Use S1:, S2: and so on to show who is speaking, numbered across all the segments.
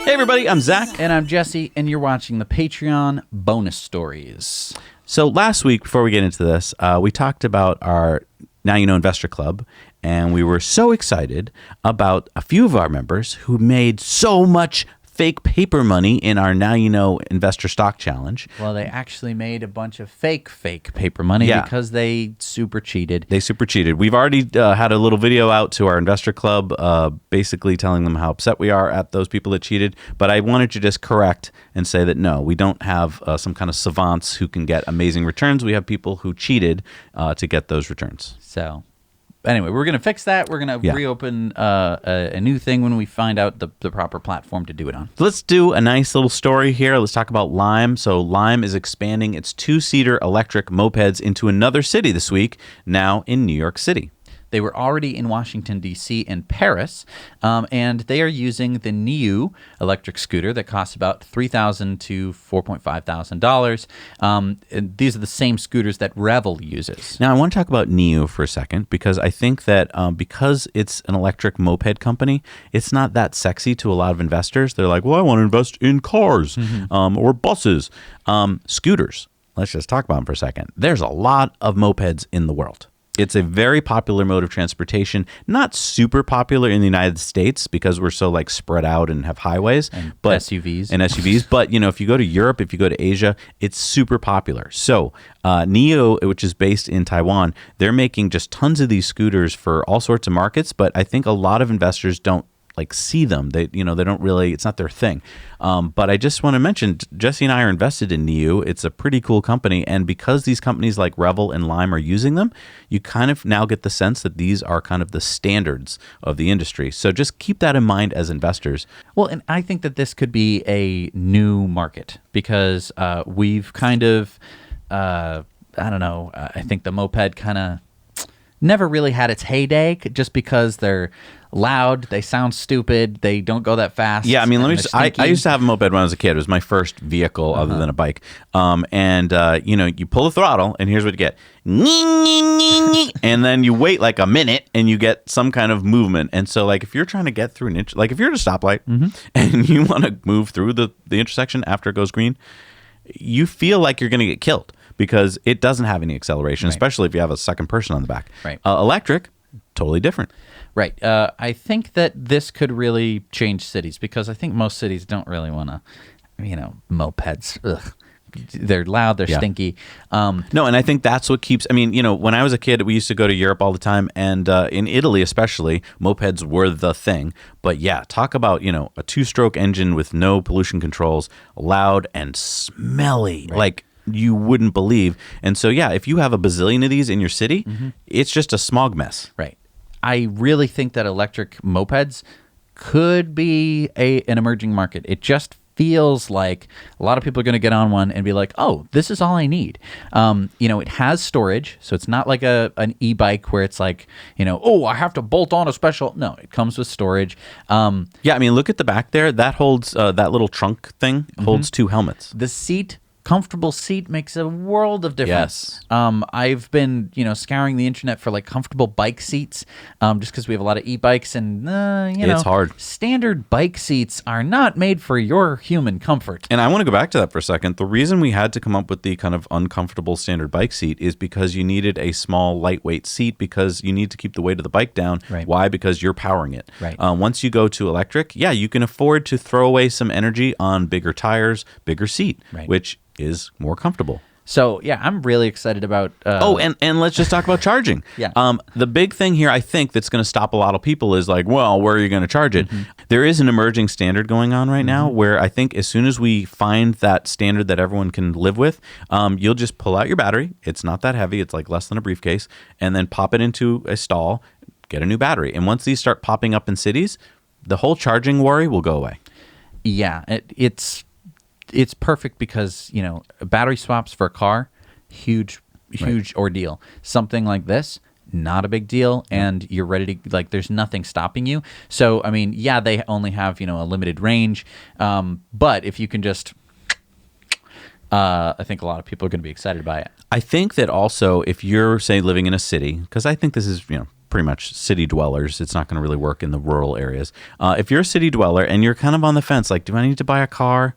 S1: Hey everybody, I'm Zach.
S2: And I'm Jesse, and you're watching the Patreon bonus stories.
S1: So last week, before we get into this, we talked about our Now You Know Investor Club, and we were so excited about a few of our members who made so much fake paper money in our Now You Know Investor Stock Challenge.
S2: Well, they actually made a bunch of fake paper money because they super cheated.
S1: They super cheated. We've already had a little video out to our investor club, basically telling them how upset we are at those people that cheated. But I wanted to just correct and say that no, we don't have some kind of savants who can get amazing returns. We have people who cheated to get those returns.
S2: So anyway, we're going to fix that. We're going to reopen a new thing when we find out the proper platform to do it on.
S1: So let's do a nice little story here. Let's talk about Lime. So Lime is expanding its two-seater electric mopeds into another city this week, now in New York City.
S2: They were already in Washington, D.C. and Paris, and they are using the NIU electric scooter that costs about $3,000 to $4,500. These are the same scooters that Revel uses.
S1: Now, I want to talk about NIU for a second, because I think that because it's an electric moped company, it's not that sexy to a lot of investors. They're like, well, I want to invest in cars or buses. Scooters, let's just talk about them for a second. There's a lot of mopeds in the world. It's a very popular mode of transportation, not super popular in the United States because we're so like spread out and have highways, but SUVs. But you know, if you go to Europe, if you go to Asia, it's super popular. So NIO, which is based in Taiwan, they're making just tons of these scooters for all sorts of markets. But I think a lot of investors don't like see them. They don't really, it's not their thing. But I just want to mention, Jesse and I are invested in NIU. It's a pretty cool company. And because these companies like Revel and Lime are using them, you kind of now get the sense that these are kind of the standards of the industry. So just keep that in mind as investors.
S2: Well, and I think that this could be a new market because we've kind of, I think the moped kind of never really had its heyday just because they're loud, they sound stupid, they don't go that fast.
S1: Yeah, I mean, I used to have a moped when I was a kid. It was my first vehicle other than a bike. You pull the throttle and here's what you get. And then you wait like a minute and you get some kind of movement. And so like if you're trying to get through like if you're at a stoplight and you want to move through the intersection after it goes green, you feel like you're going to get killed because it doesn't have any acceleration, especially if you have a second person on the back.
S2: Right.
S1: Electric, totally different.
S2: Right. I think that this could really change cities because I think most cities don't really want to, mopeds. Ugh. They're loud. They're stinky.
S1: No, and I think that's what keeps. I mean, when I was a kid, we used to go to Europe all the time, and in Italy especially, mopeds were the thing. But yeah, talk about a two-stroke engine with no pollution controls, loud and smelly, like you wouldn't believe. And so yeah, if you have a bazillion of these in your city, it's just a smog mess.
S2: Right. I really think that electric mopeds could be an emerging market. It just feels like a lot of people are going to get on one and be like, oh, this is all I need. It has storage, so it's not like an e-bike where it's like, I have to bolt on a special. No, it comes with storage.
S1: Yeah, I mean, look at the back there. That holds, that little trunk thing holds two helmets.
S2: The comfortable seat makes a world of difference.
S1: Yes.
S2: I've been, scouring the internet for like comfortable bike seats, just because we have a lot of e-bikes and,
S1: it's hard.
S2: Standard bike seats are not made for your human comfort.
S1: And I want to go back to that for a second. The reason we had to come up with the kind of uncomfortable standard bike seat is because you needed a small, lightweight seat because you need to keep the weight of the bike down.
S2: Right.
S1: Why? Because you're powering it.
S2: Right.
S1: Once you go to electric, you can afford to throw away some energy on bigger tires, bigger seat, which is more comfortable.
S2: So yeah, I'm really excited about.
S1: And let's just talk about charging. The big thing here, I think, that's going to stop a lot of people is like, well, where are you going to charge it? There is an emerging standard going on right now where I think as soon as we find that standard that everyone can live with, you'll just pull out your battery. It's not that heavy. It's like less than a briefcase, and then pop it into a stall, get a new battery. And once these start popping up in cities, the whole charging worry will go away.
S2: Yeah, it's perfect because, battery swaps for a car, huge ordeal. Something like this, not a big deal, and you're ready to, like, there's nothing stopping you. So, I mean, yeah, they only have, a limited range, but if you can just, I think a lot of people are going to be excited by it.
S1: I think that also if you're, say, living in a city, because I think this is, pretty much city dwellers. It's not going to really work in the rural areas. If you're a city dweller and you're kind of on the fence, like, do I need to buy a car?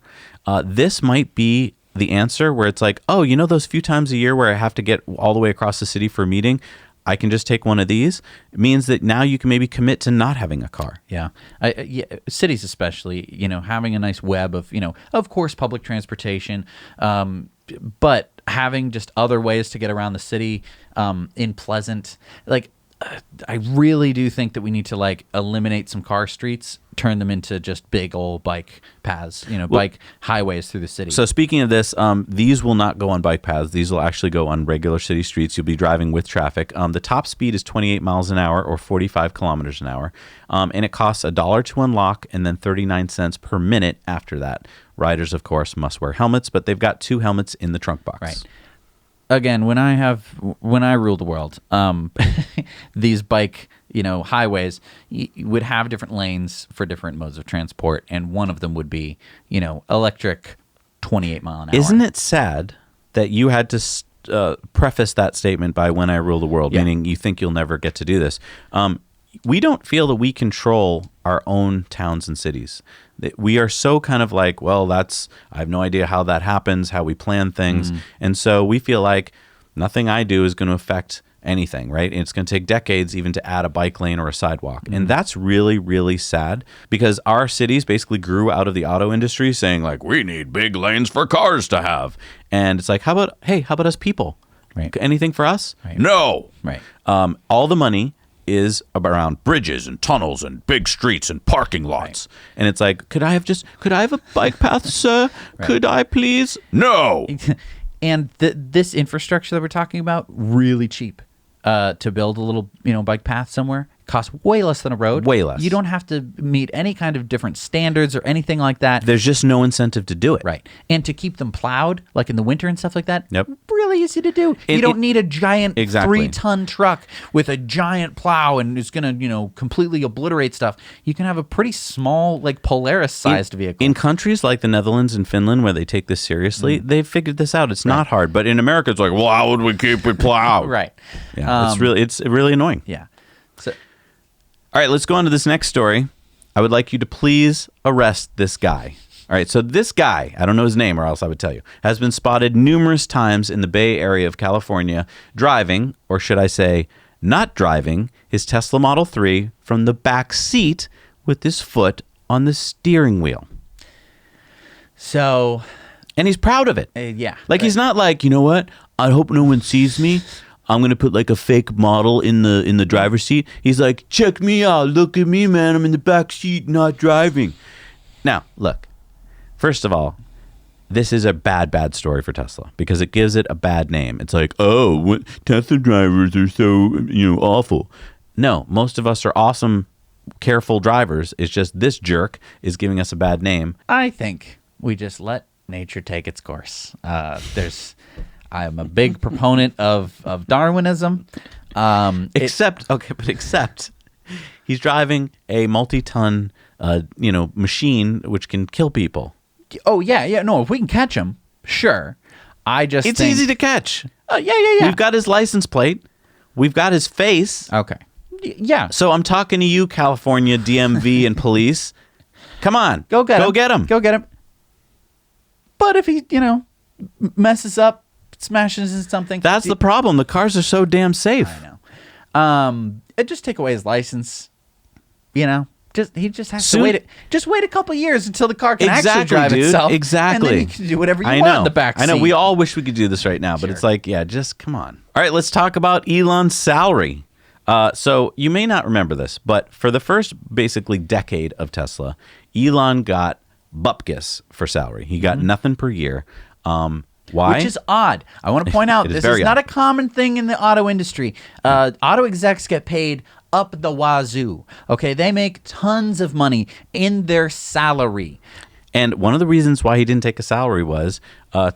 S1: This might be the answer where it's like, oh, those few times a year where I have to get all the way across the city for a meeting, I can just take one of these. It means that now you can maybe commit to not having a car.
S2: Yeah. Cities especially, having a nice web of course, public transportation, but having just other ways to get around the city in Pleasant. Like, I really do think that we need to like eliminate some car streets, turn them into just big old bike paths, bike highways through the city.
S1: So speaking of this, these will not go on bike paths. These will actually go on regular city streets. You'll be driving with traffic. The top speed is 28 miles an hour or 45 kilometers an hour. And it costs $1 to unlock and then 39 cents per minute after that. Riders, of course, must wear helmets, but they've got 2 helmets in the trunk box.
S2: Right. Again, when I rule the world, these bike, highways would have different lanes for different modes of transport, and one of them would be, electric 28 mile an hour.
S1: Isn't it sad that you had to preface that statement by "when I rule the world," meaning you think you'll never get to do this? We don't feel that we control our own towns and cities. We are so kind of like, well, I have no idea how that happens, how we plan things. And so we feel like nothing I do is going to affect anything, right? And it's going to take decades even to add a bike lane or a sidewalk. And that's really, really sad because our cities basically grew out of the auto industry saying like, we need big lanes for cars to have. And it's like, how about us people?
S2: Right.
S1: Anything for us?
S2: Right.
S1: No.
S2: Right.
S1: All the money is around bridges and tunnels and big streets and parking lots. Right. And it's like, could I have a bike path, sir? Right. Could I please? No.
S2: And this infrastructure that we're talking about, really cheap to build a little, bike path somewhere. Costs way less than a road.
S1: Way less.
S2: You don't have to meet any kind of different standards or anything like that.
S1: There's just no incentive to do it.
S2: Right. And to keep them plowed, like in the winter and stuff like that,
S1: yep.
S2: Really easy to do. You don't need a giant
S1: exactly.
S2: 3-ton truck with a giant plow and it's going to, completely obliterate stuff. You can have a pretty small, like Polaris-sized vehicle.
S1: In countries like the Netherlands and Finland where they take this seriously, they've figured this out. It's not hard. But in America, it's like, well, how would we keep it plowed?
S2: Right.
S1: Yeah, it's really annoying.
S2: Yeah. So.
S1: All right, let's go on to this next story. I would like you to please arrest this guy. All right, so this guy, I don't know his name or else I would tell you, has been spotted numerous times in the Bay Area of California driving, or should I say, not driving, his Tesla Model 3 from the back seat with his foot on the steering wheel.
S2: So...
S1: And he's proud of it.
S2: Yeah.
S1: Like, he's not like, you know what, I hope no one sees me. I'm going to put like a fake model in the driver's seat. He's like, check me out. Look at me, man. I'm in the back seat, not driving. Now, look, first of all, this is a bad story for Tesla because it gives it a bad name. It's like, oh, Tesla drivers are so, awful. No, most of us are awesome, careful drivers. It's just this jerk is giving us a bad name.
S2: I think we just let nature take its course. I am a big proponent of Darwinism.
S1: Except he's driving a multi-ton, machine which can kill people.
S2: Oh, yeah. No, if we can catch him, sure. It's
S1: easy to catch.
S2: Yeah.
S1: We've got his license plate. We've got his face.
S2: Okay. Yeah.
S1: So I'm talking to you, California DMV and police. Come on.
S2: Go get him.
S1: Go get him.
S2: But if he, messes up, smashes into something.
S1: That's the problem. The cars are so damn safe.
S2: I know. Just take away his license. He just has to wait. Just wait a couple of years until the car can actually drive itself.
S1: Exactly.
S2: And then you can do whatever you want in the back seat.
S1: I know. We all wish we could do this right now, but it's like, yeah, just come on. All right, let's talk about Elon's salary. So you may not remember this, but for the first basically decade of Tesla, Elon got bupkis for salary. He got nothing per year. Why?
S2: Which is odd. I want to point out this is not a common thing in the auto industry. Auto execs get paid up the wazoo. Okay, they make tons of money in their salary.
S1: And one of the reasons why he didn't take a salary was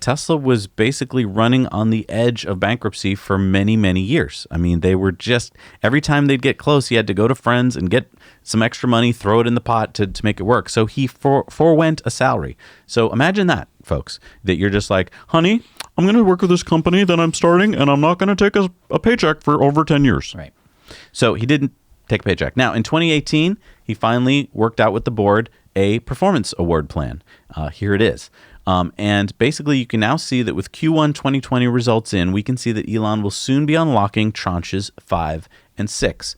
S1: Tesla was basically running on the edge of bankruptcy for many, many years. I mean, they were just, every time they'd get close, he had to go to friends and get some extra money, throw it in the pot to make it work. So he forewent a salary. So imagine that, folks, that you're just like, honey, I'm going to work with this company that I'm starting, and I'm not going to take a paycheck for over 10 years.
S2: Right.
S1: So he didn't take a paycheck. Now, in 2018, he finally worked out with the board a performance award plan. Here it is. And basically, you can now see that with Q1 2020 results in, we can see that Elon will soon be unlocking tranches 5 and 6.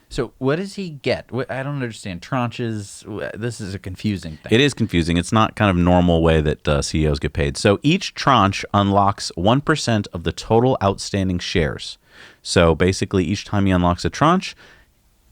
S2: So what does he get? I don't understand. Tranches, this is a confusing thing.
S1: It is confusing. It's not kind of normal way that CEOs get paid. So each tranche unlocks 1% of the total outstanding shares. So basically, each time he unlocks a tranche,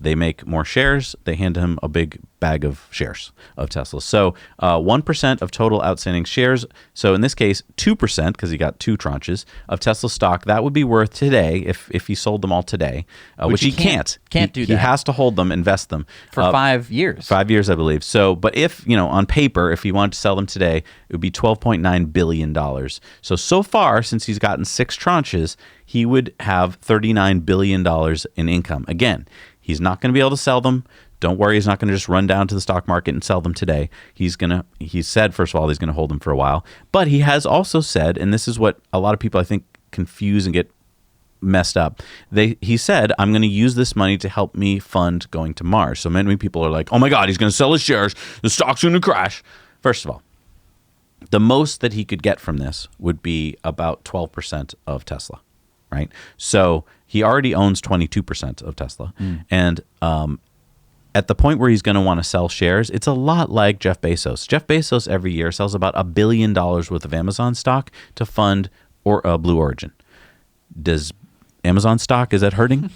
S1: they make more shares. They hand him a big bag of shares of Tesla. So 1% of total outstanding shares. So in this case, 2%, because he got 2 tranches of Tesla stock. That would be worth today if he sold them all today, which he can't.
S2: Can't do that.
S1: He has to hold them, invest them.
S2: For 5 years.
S1: 5 years, I believe. So, but if, on paper, if he wanted to sell them today, it would be $12.9 billion. So far, since he's gotten 6 tranches, he would have $39 billion in income. Again, he's not going to be able to sell them. Don't worry, he's not going to just run down to the stock market and sell them today. He said, first of all, he's going to hold them for a while. But he has also said, and this is what a lot of people, I think, confuse and get messed up. He said, I'm going to use this money to help me fund going to Mars. So many people are like, oh my God, he's going to sell his shares. The stock's going to crash. First of all, the most that he could get from this would be about 12% of Tesla, right? So he already owns 22% of Tesla. And at the point where he's going to want to sell shares, it's a lot like Jeff Bezos. Jeff Bezos every year sells about $1 billion worth of Amazon stock to fund Blue Origin. Does Amazon stock, is that hurting?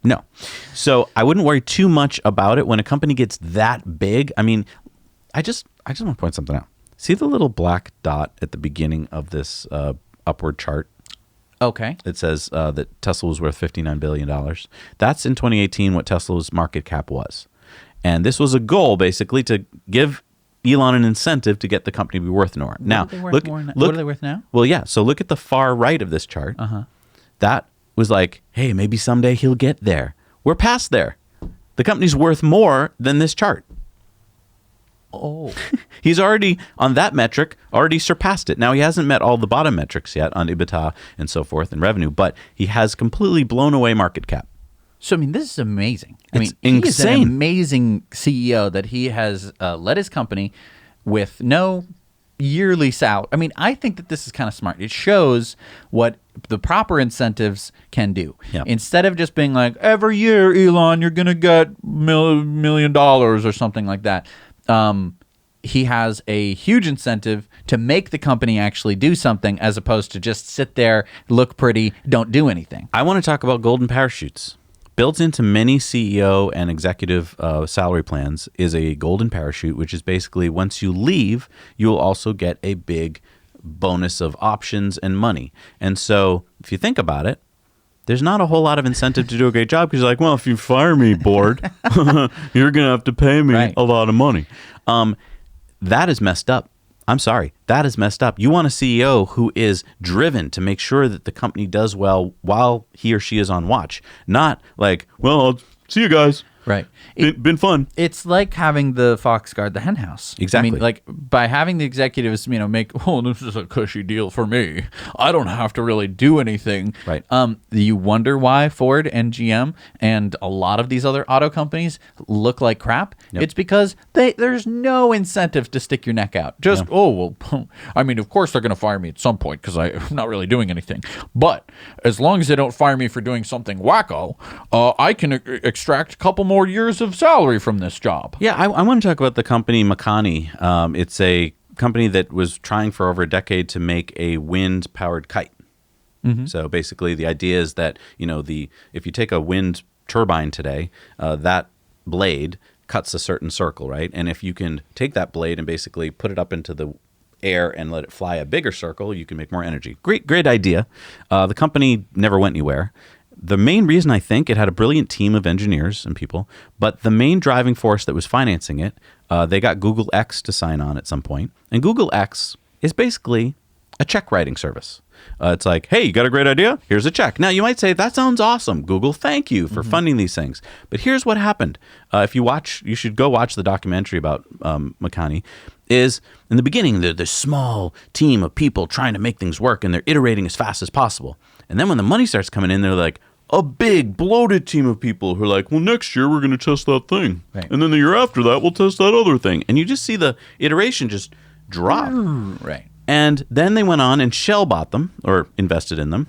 S1: No. So I wouldn't worry too much about it when a company gets that big. I mean, I just want to point something out. See the little black dot at the beginning of this upward chart?
S2: Okay.
S1: It says that Tesla was worth $59 billion. That's in 2018 what Tesla's market cap was. And this was a goal, basically, to give Elon an incentive to get the company to be worth more. Now,
S2: what are they worth now?
S1: Well, yeah. So look at the far right of this chart. That was like, hey, maybe someday he'll get there. We're past there. The company's worth more than this chart.
S2: Oh.
S1: He's already, on that metric, already surpassed it. Now, he hasn't met all the bottom metrics yet on EBITDA and so forth and revenue, but he has completely blown away market cap.
S2: So, I mean, this is amazing.
S1: It's
S2: he is
S1: insane.
S2: an amazing CEO that he has led his company with no yearly salary. I mean, I think that this is kind of smart. It shows what the proper incentives can do.
S1: Yep.
S2: Instead of just being like, every year, Elon, you're going to get $1 million or something like that. He has a huge incentive to make the company actually do something as opposed to just sit there, look pretty, don't do anything.
S1: I want to talk about golden parachutes. Built into many CEO and executive salary plans is a golden parachute, which is basically once you leave, you'll also get a big bonus of options and money. And so if you think about it, there's not a whole lot of incentive to do a great job because you're like, well, if you fire me, board, you're going to have to pay me a lot of money. That is messed up. I'm sorry. That is messed up. You want a CEO who is driven to make sure that the company does well while he or she is on watch. Not like, well, I'll see you guys.
S2: Right.
S1: Been fun.
S2: It's like having the fox guard the hen house.
S1: Exactly.
S2: I mean, like by having the executives, make, oh, this is a cushy deal for me. I don't have to really do anything.
S1: Right.
S2: You wonder why Ford and GM and a lot of these other auto companies look like crap.
S1: Yep.
S2: It's because there's no incentive to stick your neck out. Just, I mean, of course they're going to fire me at some point because I'm not really doing anything. But as long as they don't fire me for doing something wacko, I can extract a couple more years of salary from this job.
S1: Yeah, I want to talk about the company Makani. It's a company that was trying for over a decade to make a wind-powered kite. Mm-hmm. So basically, the idea is that if you take a wind turbine today, that blade cuts a certain circle, right? And if you can take that blade and basically put it up into the air and let it fly a bigger circle, you can make more energy. Great idea. The company never went anywhere. The main reason I think it had a brilliant team of engineers and people, but the main driving force that was financing it, they got Google X to sign on at some point. And Google X is basically a check writing service. It's like, hey, you got a great idea? Here's a check. Now, you might say, that sounds awesome. Google, thank you for funding these things. But here's what happened. You should go watch the documentary about Makani. Is in the beginning, they're this small team of people trying to make things work, and they're iterating as fast as possible. And then when the money starts coming in, they're like, a big bloated team of people who are like, well, next year we're going to test that thing.
S2: Right.
S1: And then the year after that, we'll test that other thing. And you just see the iteration just drop.
S2: Right.
S1: And then they went on and Shell bought them or invested in them.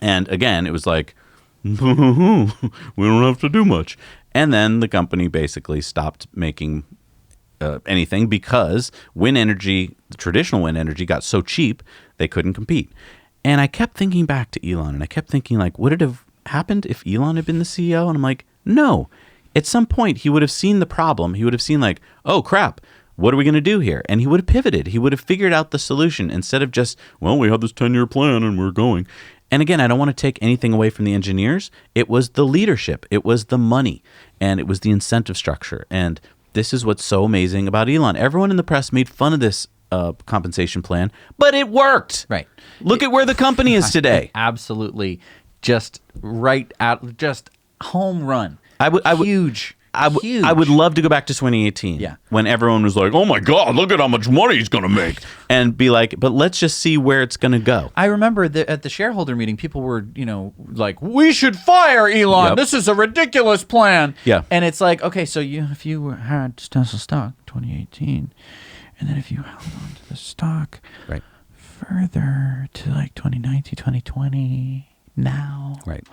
S1: And again, it was like, we don't have to do much. And then the company basically stopped making anything because wind energy, the traditional wind energy, got so cheap they couldn't compete. And I kept thinking back to Elon, and I kept thinking, like, would it have happened if Elon had been the CEO? And I'm like, no. At some point, he would have seen the problem. He would have seen, like, oh, crap, what are we going to do here? And he would have pivoted. He would have figured out the solution instead of just, well, we have this 10-year plan and we're going. And again, I don't want to take anything away from the engineers. It was the leadership. It was the money. And it was the incentive structure. And this is what's so amazing about Elon. Everyone in the press made fun of this compensation plan, but it worked.
S2: Right.
S1: Look at where the company is today.
S2: Absolutely. Just right out, just home run. Huge.
S1: I would love to go back to 2018.
S2: Yeah.
S1: When everyone was like, oh my God, look at how much money he's going to make. And be like, but let's just see where it's going to go.
S2: I remember at the shareholder meeting, people were, like, we should fire Elon.
S1: Yep.
S2: This is a ridiculous plan.
S1: Yeah.
S2: And it's like, okay, so if you had Tesla stock 2018, and then if you held on to the stock
S1: Right.
S2: further to like 2019, 2020, now,
S1: Right.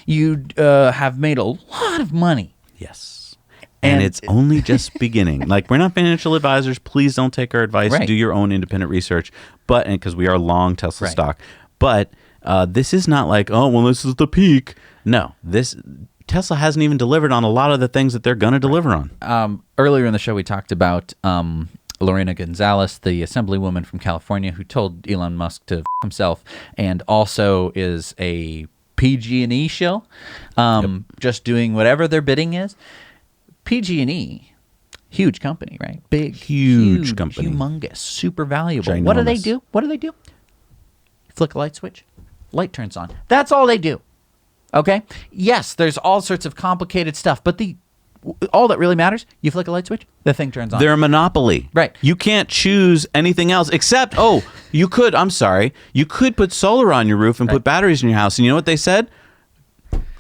S2: you'd have made a lot of money.
S1: Yes. And
S2: And
S1: it's only just beginning. Like, we're not financial advisors. Please don't take our advice.
S2: Right.
S1: Do your own independent research. But, and because we are long Tesla
S2: Right.
S1: stock. But this is not like, oh, well, this is the peak. No, Tesla hasn't even delivered on a lot of the things that they're going to deliver on.
S2: Earlier in the show, we talked about Lorena Gonzalez, the assemblywoman from California who told Elon Musk to f himself, and also is a PG&E shill, just doing whatever their bidding is. PG&E, huge company, right? Big,
S1: Huge company.
S2: humongous, super valuable. What do they
S1: Ginormous.
S2: do? What do they do? Flick a light switch, light turns on. That's all they do. Okay? Yes, there's all sorts of complicated stuff, but all that really matters, you flick a light switch, the thing turns on.
S1: They're a monopoly.
S2: Right.
S1: You can't choose anything else except, you could put solar on your roof and put batteries in your house. And you know what they said?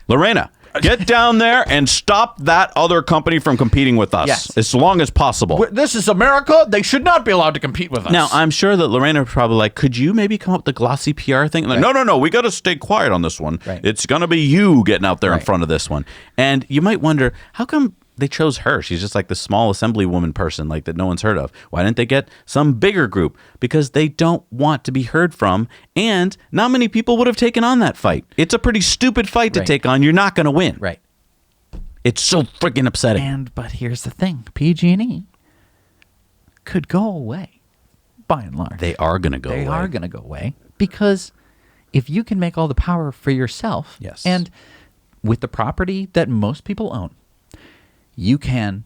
S1: Lorena, get down there and stop that other company from competing with us
S2: Yes.
S1: as long as possible.
S2: This is America. They should not be allowed to compete with us.
S1: Now, I'm sure that Lorena was probably like, could you maybe come up with the glossy PR thing? Like, no, we got to stay quiet on this one.
S2: Right.
S1: It's going to be you getting out there in
S2: Right.
S1: front of this one. And you might wonder, how come they chose her? She's just like the small assemblywoman person like that no one's heard of. Why didn't they get some bigger group? Because they don't want to be heard from, and not many people would have taken on that fight. It's a pretty stupid fight to
S2: Right.
S1: take on. You're not going to win.
S2: Right.
S1: It's so freaking upsetting.
S2: But here's the thing. PG&E could go away, by and large.
S1: They are going to go
S2: They
S1: away.
S2: are going to go away because if you can make all the power for yourself,
S1: Yes.
S2: and with the property that most people own, you can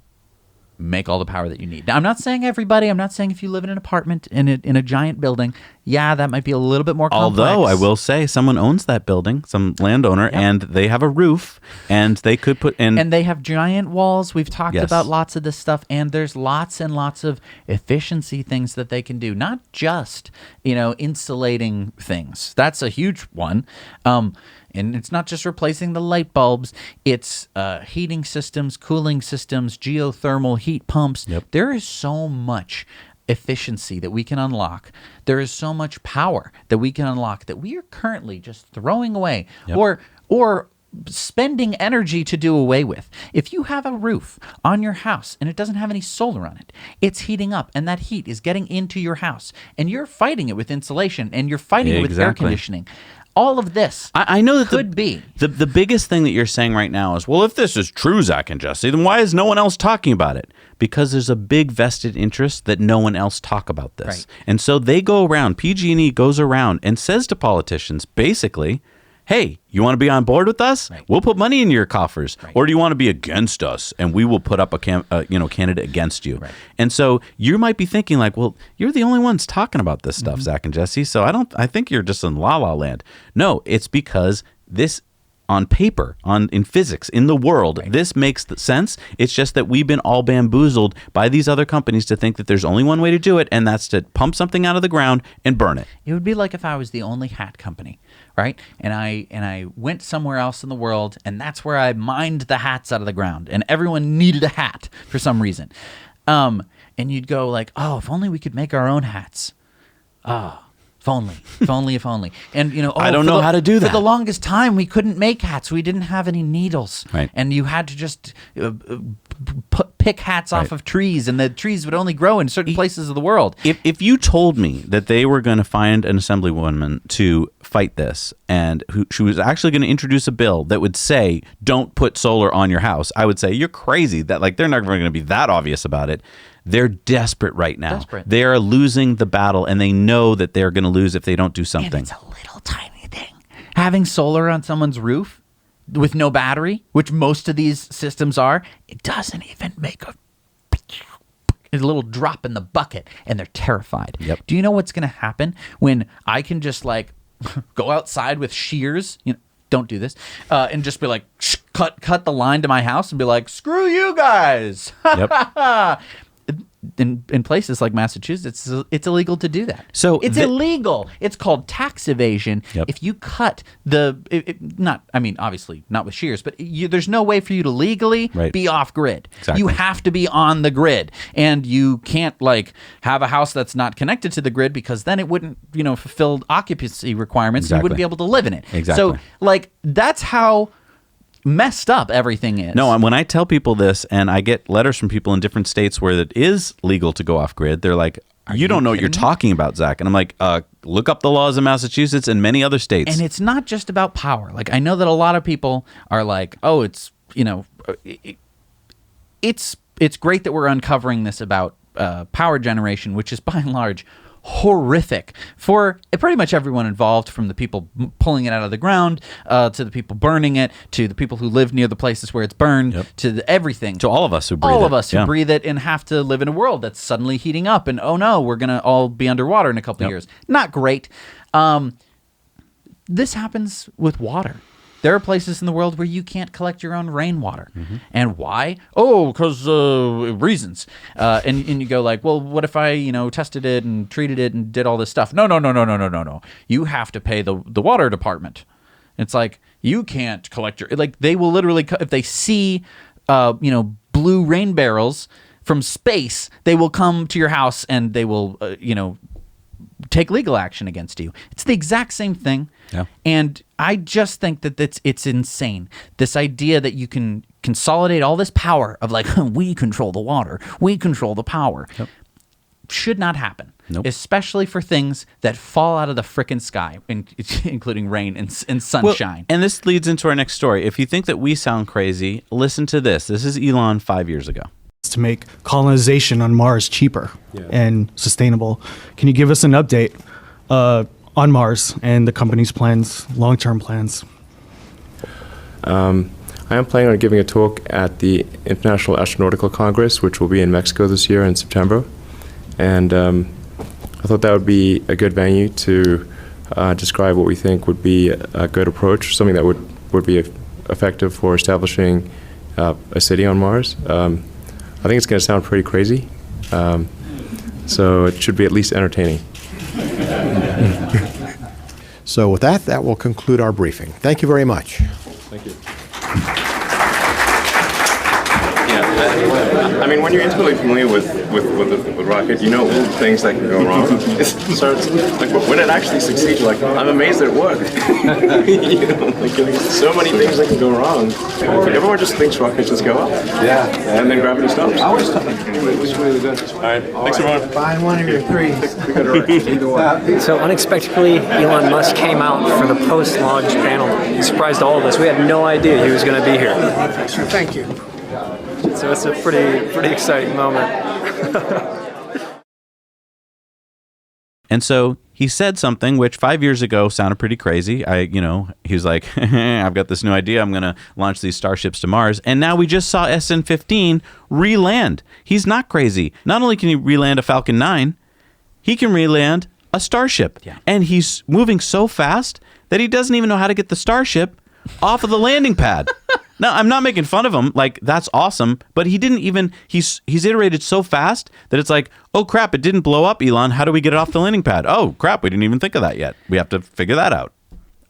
S2: make all the power that you need. Now, I'm not saying everybody. I'm not saying if you live in an apartment in a giant building, that might be a little bit more complex.
S1: Although I will say someone owns that building, some landowner, and they have a roof, and they could put in.
S2: And they have giant walls. We've talked
S1: Yes.
S2: about lots of this stuff, and there's lots and lots of efficiency things that they can do. Not just, insulating things. That's a huge one. And it's not just replacing the light bulbs. It's heating systems, cooling systems, geothermal heat pumps.
S1: Yep.
S2: There is so much efficiency that we can unlock. There is so much power that we can unlock that we are currently just throwing away,
S1: Yep.
S2: or spending energy to do away with. If you have a roof on your house and it doesn't have any solar on it, it's heating up, and that heat is getting into your house, and you're fighting it with insulation, and you're fighting it with air
S1: Exactly.
S2: conditioning. All of this
S1: I know that
S2: could be.
S1: The biggest thing that you're saying right now is, well, if this is true, Zach and Jesse, then why is no one else talking about it? Because there's a big vested interest that no one else talk about this.
S2: Right.
S1: And so they go around, PG&E goes around and says to politicians, basically, hey, you want to be on board with us?
S2: Right.
S1: We'll put money in your coffers.
S2: Right.
S1: Or do you want to be against us and we will put up a candidate against you?
S2: Right.
S1: And so you might be thinking like, well, you're the only ones talking about this
S2: Mm-hmm.
S1: stuff, Zach and Jesse. So I think you're just in la la land. No, it's because this on paper, in physics, in the world, this makes sense. It's just that we've been all bamboozled by these other companies to think that there's only one way to do it, and that's to pump something out of the ground and burn it.
S2: It would be like if I was the only hat company, right? And I went somewhere else in the world, and that's where I mined the hats out of the ground, and everyone needed a hat for some reason. And you'd go like, oh, if only we could make our own hats. Oh, if only. And,
S1: I don't know how to do that.
S2: For the longest time, we couldn't make hats. We didn't have any needles.
S1: Right.
S2: And you had to just pick hats off of trees, and the trees would only grow in certain places of the world.
S1: If you told me that they were going to find an assemblywoman to fight this, and she was actually going to introduce a bill that would say, don't put solar on your house, I would say, you're crazy. That they're not going to be that obvious about it. They're desperate right now. They are losing the battle, and they know that they're going to lose if they don't do something.
S2: And it's a little tiny thing. Having solar on someone's roof with no battery, which most of these systems are, it doesn't even make a little drop in the bucket, and they're terrified.
S1: Yep.
S2: Do you know what's going to happen when I can just go outside with shears? Don't do this, and just be like, cut the line to my house, and be like, screw you guys.
S1: Yep.
S2: In places like Massachusetts, it's illegal to do that.
S1: So
S2: it's illegal. It's called tax evasion.
S1: Yep.
S2: If you cut obviously not with shears, but there's no way for you to legally be off grid.
S1: Exactly.
S2: You have to be on the grid, and you can't have a house that's not connected to the grid, because then it wouldn't fulfill occupancy requirements.
S1: Exactly.
S2: And you wouldn't be able to live in it.
S1: Exactly.
S2: So that's how messed up everything is.
S1: No, and when I tell people this, and I get letters from people in different states where it is legal to go off grid, they're like, you don't know what you're talking about, Zach. And I'm like, look up the laws in Massachusetts and many other states.
S2: And it's not just about power. I know that a lot of people are like, oh, it's it's great that we're uncovering this about power generation, which is by and large horrific for pretty much everyone involved, from the people pulling it out of the ground to the people burning it, to the people who live near the places where it's burned, to everything.
S1: To all of us who breathe it.
S2: All of us who breathe it and have to live in a world that's suddenly heating up, and oh no, we're going to all be underwater in a couple of years. Not great. This happens with water. There are places in the world where you can't collect your own rainwater. Mm-hmm. And why? Oh, because reasons. And you go like, well, what if I, tested it and treated it and did all this stuff? No. You have to pay the water department. It's like, you can't collect your, they will literally, if they see, blue rain barrels from space, they will come to your house and they will, take legal action against you. It's the exact same thing. Yeah. And I just think that it's insane. This idea that you can consolidate all this power of we control the water, we control the power. Yep. Should not happen. Nope. Especially for things that fall out of the frickin' sky, including rain and sunshine.
S1: Well, and this leads into our next story. If you think that we sound crazy, listen to this. This is Elon 5 years ago.
S3: To make colonization on Mars cheaper and sustainable. Can you give us an update on Mars and the company's plans, long-term plans?
S4: I am planning on giving a talk at the International Astronautical Congress, which will be in Mexico this year in September. And I thought that would be a good venue to describe what we think would be a good approach, something that would be effective for establishing a city on Mars. I think it's going to sound pretty crazy, so it should be at least entertaining.
S5: So with that will conclude our briefing. Thank you very much.
S4: Thank you. Yeah, I mean, when you're intimately familiar with rocket, you know all the things that can go wrong. So it's when it actually succeeds, you're like, I'm amazed that it worked. So many things that can go wrong. Everyone just thinks rockets just go up. Yeah. And then gravity stops. It was really good. All right. Thanks, everyone.
S6: Find one of your threes.
S7: So unexpectedly, Elon Musk came out for the post-launch panel. He surprised all of us. We had no idea he was going to be here.
S6: Thank you.
S7: So it's a pretty exciting moment.
S1: And so he said something which 5 years ago sounded pretty crazy. He was like, I've got this new idea. I'm going to launch these starships to Mars. And now we just saw SN-15 re-land. He's not crazy. Not only can he re-land a Falcon 9, he can re-land a Starship. Yeah. And he's moving so fast that he doesn't even know how to get the Starship off of the landing pad. No, I'm not making fun of him. That's awesome. But he didn't even, he's iterated so fast that it's like, oh crap, it didn't blow up, Elon. How do we get it off the landing pad? Oh crap, we didn't even think of that yet. We have to figure that out.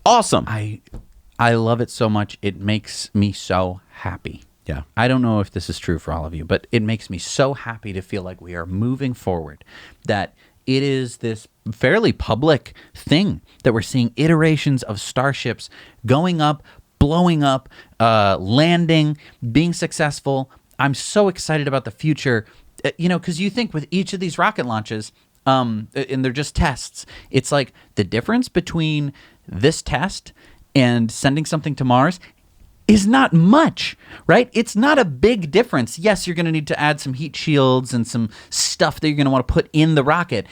S1: awesome.
S2: I love it so much. It makes me so happy.
S1: Yeah.
S2: I don't know if this is true for all of you, but it makes me so happy to feel like we are moving forward, that it is this fairly public thing that we're seeing iterations of starships going up, blowing up, landing, being successful. I'm so excited about the future, because you think with each of these rocket launches, and they're just tests, it's like the difference between this test and sending something to Mars is not much, right? It's not a big difference. Yes, you're going to need to add some heat shields and some stuff that you're going to want to put in the rocket.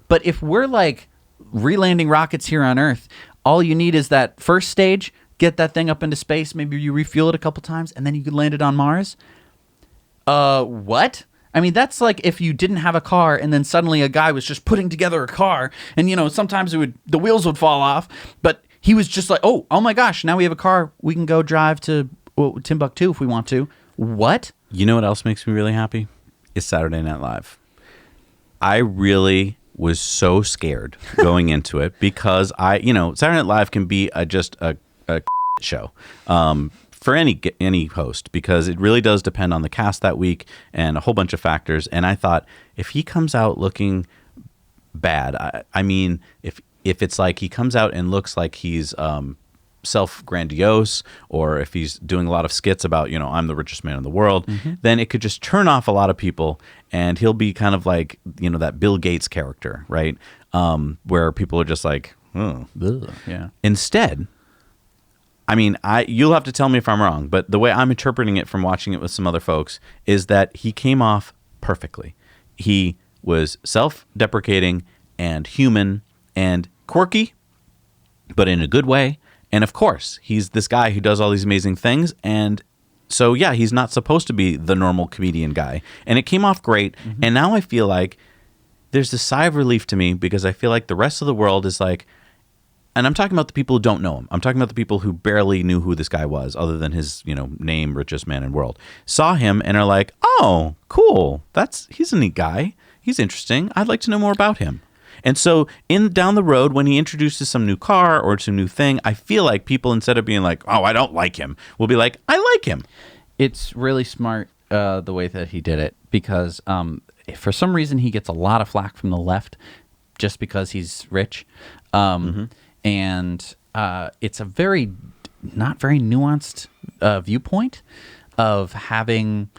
S2: But if we're like relanding rockets here on Earth, all you need is that first stage, get that thing up into space, maybe you refuel it a couple times, and then you could land it on Mars. What? I mean, that's like if you didn't have a car and then suddenly a guy was just putting together a car, and sometimes the wheels would fall off, but he was just like, oh my gosh, now we have a car. We can go drive to Timbuktu if we want to. What?
S1: You know what else makes me really happy? It's Saturday Night Live. I really was so scared going into it because Saturday Night Live can be just a show for any host, because it really does depend on the cast that week and a whole bunch of factors. And I thought, if he comes out looking bad, I mean, if it's like he comes out and looks like he's self-grandiose, or if he's doing a lot of skits about, I'm the richest man in the world, then it could just turn off a lot of people, and he'll be kind of like, that Bill Gates character, right? Where people are just like, oh.
S2: Ugh. Yeah.
S1: Instead, I mean, you'll have to tell me if I'm wrong, but the way I'm interpreting it from watching it with some other folks is that he came off perfectly. He was self-deprecating and human and quirky, but in a good way. And of course, he's this guy who does all these amazing things. And so, yeah, he's not supposed to be the normal comedian guy. And it came off great. Mm-hmm. And now I feel like there's this sigh of relief to me, because I feel like the rest of the world is like, and I'm talking about the people who don't know him. I'm talking about the people who barely knew who this guy was, other than his, name, richest man in the world, saw him and are like, oh, cool. He's a neat guy. He's interesting. I'd like to know more about him. And so down the road, when he introduces some new car or some new thing, I feel like people, instead of being like, oh, I don't like him, will be like, I like him.
S2: It's really smart the way that he did it, because for some reason he gets a lot of flack from the left just because he's rich. And it's a not very nuanced viewpoint of having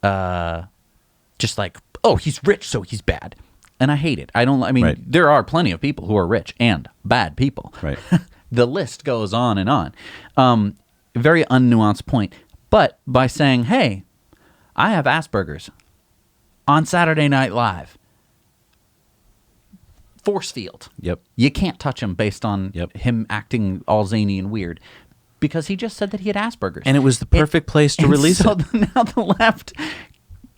S2: just like, oh, he's rich, so he's bad. And I hate it. Right. There are plenty of people who are rich and bad people.
S1: Right.
S2: The list goes on and on. Very unnuanced point. But by saying, hey, I have Asperger's on Saturday Night Live, force field.
S1: Yep.
S2: You can't touch him based on him acting all zany and weird, because he just said that he had Asperger's.
S1: And it was the perfect place to release it.
S2: Now the left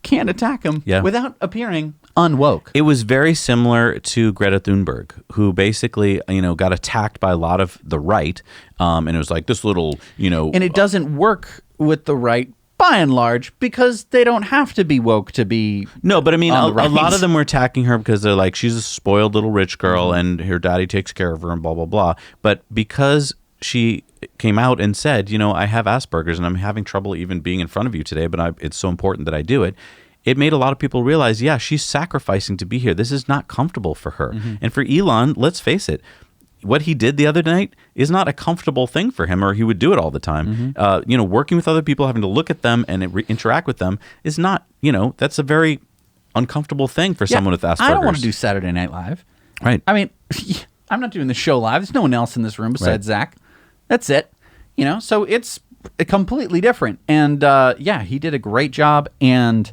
S2: can't attack him without appearing unwoke.
S1: It was very similar to Greta Thunberg, who basically, got attacked by a lot of the right. And it was like this little,
S2: And it doesn't work with the right by and large, because they don't have to be woke to be.
S1: No, but I mean, a
S2: right.
S1: lot of them were attacking her because they're like, she's a spoiled little rich girl and her daddy takes care of her and blah, blah, blah. But because she came out and said, I have Asperger's and I'm having trouble even being in front of you today, but it's so important that I do it. It made a lot of people realize, yeah, she's sacrificing to be here. This is not comfortable for her. Mm-hmm. And for Elon, let's face it, what he did the other night is not a comfortable thing for him, or he would do it all the time. Mm-hmm. Working with other people, having to look at them and interact with them is not, that's a very uncomfortable thing for someone with Asperger's.
S2: I don't want to do Saturday Night Live.
S1: Right.
S2: I mean, I'm not doing the show live. There's no one else in this room besides Zach. That's it. So it's completely different. And he did a great job, and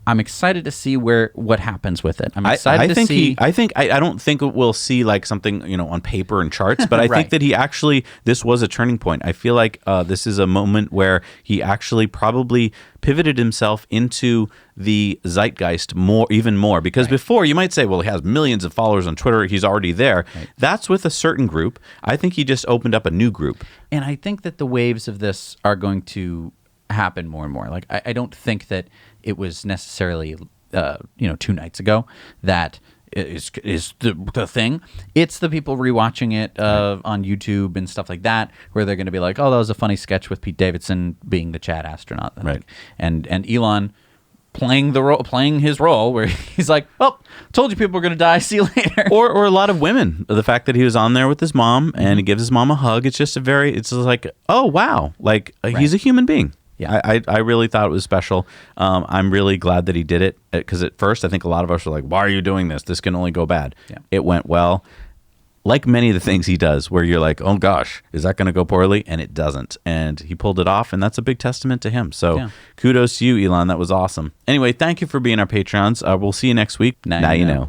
S2: I'm excited to see what happens with it. I'm excited to see.
S1: I don't think we'll see like something on paper and charts, but I think that this was a turning point. I feel like this is a moment where he actually probably pivoted himself into the zeitgeist even more. Because before you might say, well, he has millions of followers on Twitter, he's already there. Right. That's with a certain group. I think he just opened up a new group.
S2: And I think that the waves of this are going to happen more and more. Like I don't think that it was necessarily 2 nights ago that is the thing. It's the people rewatching it on YouTube and stuff like that, where they're going to be like, "Oh, that was a funny sketch with Pete Davidson being the Chad astronaut,"
S1: Right.
S2: And Elon playing his role, where he's like, "Well, told you people were going to die. See you later."
S1: Or a lot of women. The fact that he was on there with his mom and he gives his mom a hug. It's just it's just like, oh wow, like he's a human being.
S2: Yeah.
S1: I really thought it was special. I'm really glad that he did it, because at first I think a lot of us were like, why are you doing this? This can only go bad.
S2: Yeah.
S1: It went well. Like many of the things he does, where you're like, oh gosh, is that going to go poorly? And it doesn't. And he pulled it off, and that's a big testament to him. So kudos to you, Elon. That was awesome. Anyway, thank you for being our Patreons. We'll see you next week.
S2: Now you know.